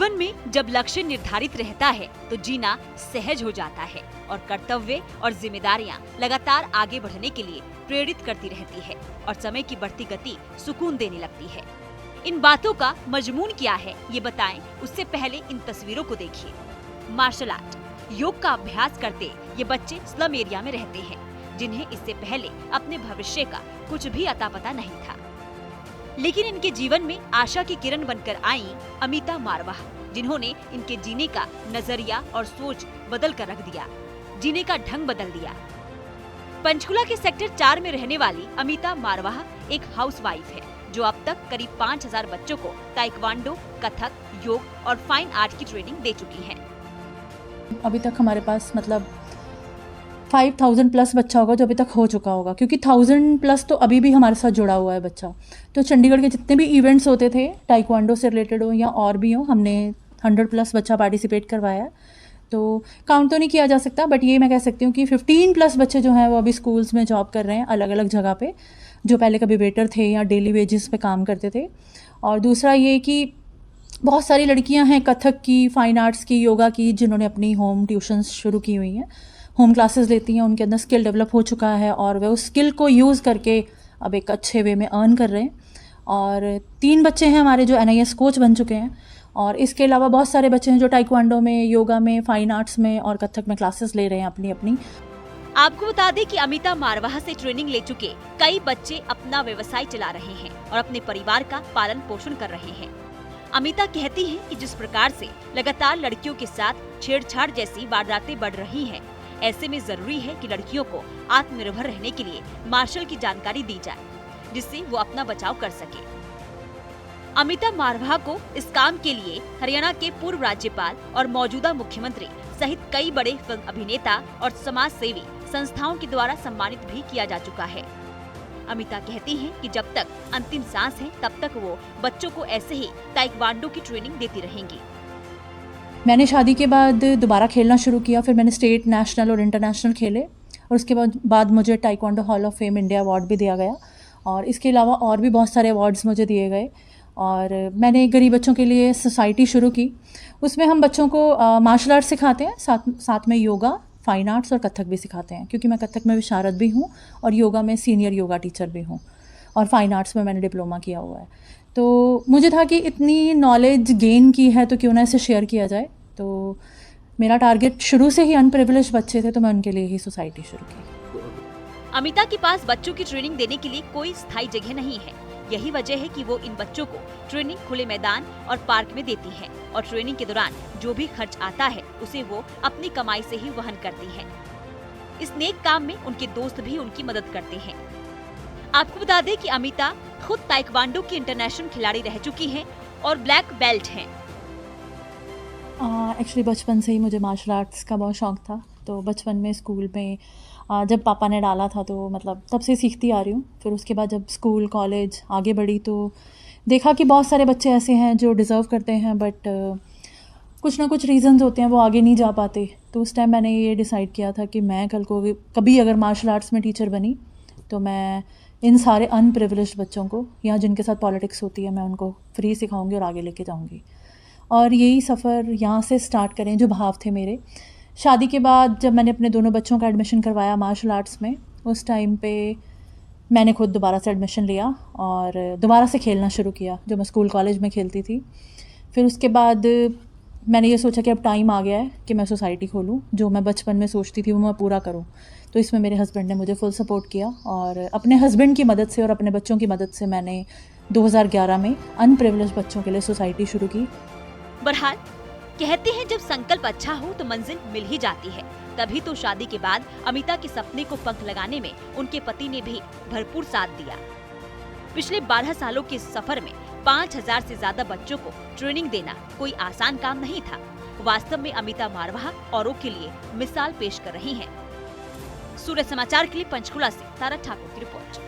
जीवन में जब लक्ष्य निर्धारित रहता है तो जीना सहज हो जाता है और कर्तव्य और जिम्मेदारियां लगातार आगे बढ़ने के लिए प्रेरित करती रहती है और समय की बढ़ती गति सुकून देने लगती है। इन बातों का मजमून क्या है ये बताएं, उससे पहले इन तस्वीरों को देखिए। मार्शल आर्ट, योग का अभ्यास करते ये बच्चे स्लम एरिया में रहते हैं, जिन्हें इससे पहले अपने भविष्य का कुछ भी अता पता नहीं था। लेकिन इनके जीवन में आशा की किरण बनकर आई अमिता मारवाह, जिन्होंने इनके जीने का नजरिया और सोच बदल कर रख दिया, जीने का ढंग बदल दिया। पंचकुला के सेक्टर 4 में रहने वाली अमिता मारवाह एक हाउसवाइफ है, जो अब तक करीब 5000 बच्चों को ताइक्वांडो, कथक, योग और फाइन आर्ट की ट्रेनिंग दे चुकी है। अभी तक हमारे पास 5000 प्लस बच्चा होगा जो अभी तक हो चुका होगा, क्योंकि 1000 प्लस तो अभी भी हमारे साथ जुड़ा हुआ है बच्चा। तो चंडीगढ़ के जितने भी इवेंट्स होते थे ताइक्वांडो से रिलेटेड हो या और भी हो, हमने 100 प्लस बच्चा पार्टिसिपेट करवाया। तो काउंट तो नहीं किया जा सकता, बट ये मैं कह सकती हूँ कि 15 प्लस बच्चे जो हैं वो अभी स्कूल्स में जॉब कर रहे हैं अलग अलग जगह पे, जो पहले कभी वेटर थे या डेली वेजेस पे काम करते थे। और दूसरा ये कि बहुत सारी लड़कियां हैं कथक की, फाइन आर्ट्स की, योगा की, जिन्होंने अपनी होम ट्यूशन्स शुरू की हुई हैं, होम क्लासेस लेती हैं, उनके अंदर स्किल डेवलप हो चुका है और वे उस स्किल को यूज़ करके अब एक अच्छे वे में अर्न कर रहे हैं। और 3 बच्चे हैं हमारे जो NIS कोच बन चुके हैं, और इसके अलावा बहुत सारे बच्चे हैं जो ताइक्वांडो में, योगा में, फाइन आर्ट्स में और कथक में क्लासेस ले रहे हैं अपनी अपनी। आपको बता दें कि अमिता मारवाह से ट्रेनिंग ले चुके कई बच्चे अपना व्यवसाय चला रहे हैं और अपने परिवार का पालन पोषण कर रहे हैं। अमिता कहती हैं कि जिस प्रकार से लगातार लड़कियों के साथ छेड़छाड़ जैसी वारदातें बढ़ रही हैं, ऐसे में जरूरी है कि लड़कियों को आत्मनिर्भर रहने के लिए मार्शल की जानकारी दी जाए, जिससे वो अपना बचाव कर सके। अमिता मारवाह को इस काम के लिए हरियाणा के पूर्व राज्यपाल और मौजूदा मुख्यमंत्री सहित कई बड़े फिल्म अभिनेता और समाज सेवी संस्थाओं के द्वारा सम्मानित भी किया जा चुका है। अमिता कहती हैं कि जब तक अंतिम सांस है तब तक वो बच्चों को ऐसे ही ताइक्वांडो की ट्रेनिंग देती रहेंगी। मैंने शादी के बाद दोबारा खेलना शुरू किया, फिर मैंने स्टेट, नेशनल और इंटरनेशनल खेले, और उसके बाद मुझे taekwondo hall of fame India award भी दिया गया, और इसके अलावा और भी बहुत सारे अवार्ड्स मुझे दिए गए। और मैंने गरीब बच्चों के लिए सोसाइटी शुरू की, उसमें हम बच्चों को मार्शल आर्ट सिखाते हैं, साथ में योगा, फाइन आर्ट्स और कथक भी सिखाते हैं, क्योंकि मैं कथक में विशारद भी हूँ और योगा में सीनियर योगा टीचर भी हूँ, और फाइन आर्ट्स में मैंने डिप्लोमा किया हुआ है। तो मुझे था कि इतनी नॉलेज गेन की है तो क्यों ना इसे शेयर किया जाए। तो मेरा टारगेट शुरू से ही अनप्रिविलेज बच्चे थे, तो मैं उनके लिए ही सोसाइटी शुरू की। अमिता के पास बच्चों की ट्रेनिंग देने के लिए कोई स्थायी जगह नहीं है। यही वजह है कि वो इन बच्चों को ट्रेनिंग खुले मैदान और पार्क में देती है, और ट्रेनिंग के दौरान जो भी खर्च आता है उसे वो अपनी कमाई से ही वहन करती है। इस नेक काम में उनके दोस्त भी उनकी मदद करते हैं। आपको बता दें कि अमिता खुद ताइक्वांडो की इंटरनेशनल खिलाड़ी रह चुकी हैं और ब्लैक बेल्ट हैं। एक्चुअली बचपन से ही मुझे मार्शल आर्ट्स का बहुत शौक था, तो बचपन में स्कूल में जब पापा ने डाला था तो तब से सीखती आ रही हूँ। फिर उसके बाद जब स्कूल कॉलेज आगे बढ़ी तो देखा कि बहुत सारे बच्चे ऐसे हैं जो डिज़र्व करते हैं, बट कुछ ना कुछ रीज़न्स होते हैं वो आगे नहीं जा पाते। तो उस टाइम मैंने ये डिसाइड किया था कि मैं कल को कभी अगर मार्शल आर्ट्स में टीचर बनी तो मैं इन सारे अनप्रिविलेज्ड बच्चों को, या जिनके साथ पॉलिटिक्स होती है, मैं उनको फ्री सिखाऊंगी और आगे लेके जाऊंगी। और यही सफ़र यहाँ से स्टार्ट करें जो भाव थे मेरे। शादी के बाद जब मैंने अपने दोनों बच्चों का एडमिशन करवाया मार्शल आर्ट्स में, उस टाइम पे मैंने खुद दोबारा से एडमिशन लिया और दोबारा से खेलना शुरू किया, जो मैं स्कूल कॉलेज में खेलती थी। फिर उसके बाद मैंने ये सोचा कि अब टाइम आ गया है कि मैं सोसाइटी खोलूँ, जो मैं बचपन में सोचती थी वो मैं पूरा करूँ। तो इसमें मेरे हस्बैंड ने मुझे फुल सपोर्ट किया, और अपने हस्बैंड की मदद से और अपने बच्चों की मदद से मैंने 2011 में अनप्रिविलेज्ड बच्चों के लिए सोसाइटी शुरू की। बहरहाल कहते हैं जब संकल्प अच्छा हो तो मंजिल मिल ही जाती है। तभी तो शादी के बाद अमिता के सपने को पंख लगाने में उनके पति ने भी भरपूर साथ दिया। पिछले 12 सालों के सफर में 5000 से ज्यादा बच्चों को ट्रेनिंग देना कोई आसान काम नहीं था। वास्तव में अमिता मारवाह औरों के लिए मिसाल पेश कर रही हैं। सूरज समाचार के लिए पंचकुला से तारा ठाकुर की रिपोर्ट।